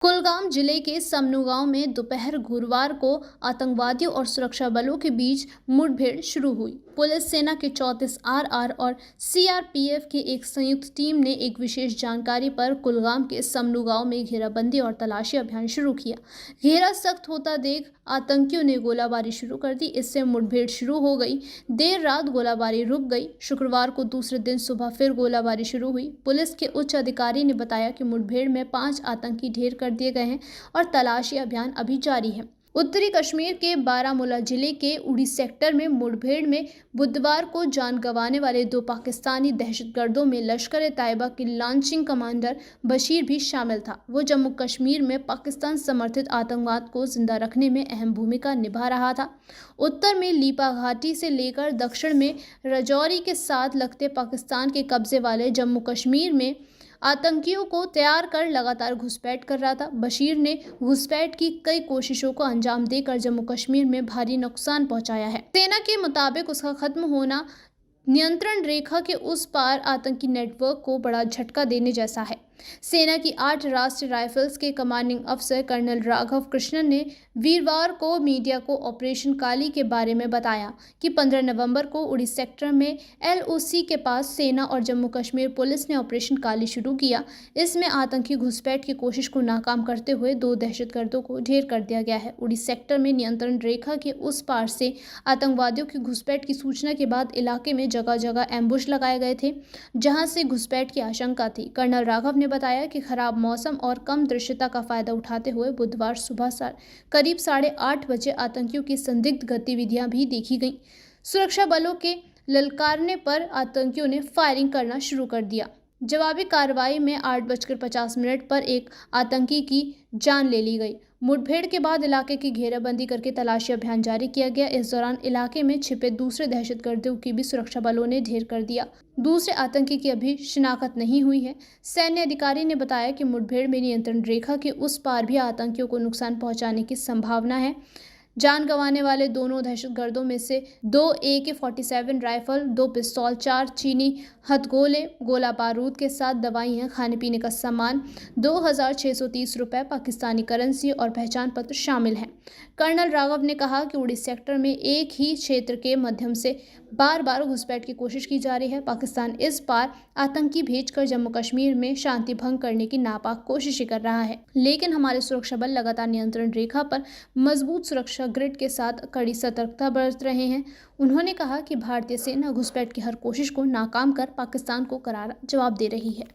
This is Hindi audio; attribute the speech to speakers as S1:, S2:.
S1: कुलगाम जिले के समनू गांव में दोपहर गुरुवार को आतंकवादियों और सुरक्षा बलों के बीच मुठभेड़ शुरू हुई। पुलिस सेना के 34 आरआर और सीआरपीएफ की एक संयुक्त टीम ने एक विशेष जानकारी पर कुलगाम के समनू गांव में घेराबंदी और तलाशी अभियान शुरू किया। घेरा सख्त होता देख आतंकियों ने गोलाबारी शुरू कर दी। इससे मुठभेड़ शुरू हो गई। देर रात गोलाबारी रुक गई। शुक्रवार को दूसरे दिन सुबह फिर गोलाबारी शुरू हुई। पुलिस के उच्च अधिकारी ने बताया कि मुठभेड़ में 5 आतंकी ढेर कर दिए गए हैं और तलाशी अभियान अभी जारी है। उत्तरी कश्मीर के बारामूला जिले के उड़ी सेक्टर में मुठभेड़ में बुधवार को जान गंवाने वाले 2 पाकिस्तानी दहशतगर्दों में लश्कर-ए-तैयबा के लॉन्चिंग कमांडर बशीर भी शामिल था। वो जम्मू कश्मीर में पाकिस्तान समर्थित आतंकवाद को जिंदा रखने में अहम भूमिका निभा रहा था। उत्तर में लीपा घाटी से लेकर दक्षिण में राजौरी के साथ लगते पाकिस्तान के कब्जे वाले जम्मू कश्मीर में आतंकियों को तैयार कर लगातार घुसपैठ कर रहा था। बशीर ने घुसपैठ की कई कोशिशों को अंजाम देकर जम्मू कश्मीर में भारी नुकसान पहुंचाया है। सेना के मुताबिक उसका खत्म होना नियंत्रण रेखा के उस पार आतंकी नेटवर्क को बड़ा झटका देने जैसा है। सेना की 8 राष्ट्रीय राइफल्स के कमांडिंग अफसर कर्नल राघव कृष्णन ने वीरवार को मीडिया को ऑपरेशन काली के बारे में बताया कि 15 नवंबर को उड़ी सेक्टर में एलओसी के पास सेना और जम्मू कश्मीर पुलिस ने ऑपरेशन काली शुरू किया। इसमें आतंकी घुसपैठ की कोशिश को नाकाम करते हुए 2 दहशतगर्दों को ढेर कर दिया गया है। उड़ी सेक्टर में नियंत्रण रेखा के उस पार से आतंकवादियों की घुसपैठ की सूचना के बाद इलाके में जगह जगह एम्बुश लगाए गए थे, जहां से घुसपैठ की आशंका थी। कर्नल राघव ने बताया कि खराब मौसम और कम दृश्यता का फायदा उठाते हुए बुधवार सुबह करीब 8:30 बजे आतंकियों की संदिग्ध गतिविधियां भी देखी गईं। सुरक्षा बलों के ललकारने पर आतंकियों ने फायरिंग करना शुरू कर दिया। जवाबी कार्रवाई में 8:50 पर एक आतंकी की जान ले ली गई। मुठभेड़ के बाद इलाके की घेराबंदी करके तलाशी अभियान जारी किया गया। इस दौरान इलाके में छिपे दूसरे दहशतगर्दों की भी सुरक्षा बलों ने ढेर कर दिया। दूसरे आतंकी की अभी शिनाख्त नहीं हुई है। सैन्य अधिकारी ने बताया कि मुठभेड़ में नियंत्रण रेखा के उस पार भी आतंकियों को नुकसान पहुंचाने की संभावना है। जान गंवाने वाले दोनों दहशतगर्दों में से 2 AK-47 राइफल, 2 पिस्तौल, 4 चीनी हथगोले, गोला बारूद के साथ दवाइयाँ, खाने पीने का सामान, 2630 रुपये, पाकिस्तानी करेंसी और पहचान पत्र शामिल हैं। कर्नल राघव ने कहा कि उड़ी सेक्टर में एक ही क्षेत्र के माध्यम से बार बार घुसपैठ की कोशिश की जा रही है। पाकिस्तान इस बार आतंकी भेजकर जम्मू कश्मीर में शांति भंग करने की नापाक कोशिश कर रहा है, लेकिन हमारे सुरक्षा बल लगातार नियंत्रण रेखा पर मजबूत सुरक्षा ग्रिड के साथ कड़ी सतर्कता बरत रहे हैं। उन्होंने कहा कि भारतीय सेना घुसपैठ की हर कोशिश को नाकाम कर पाकिस्तान को करारा जवाब दे रही है।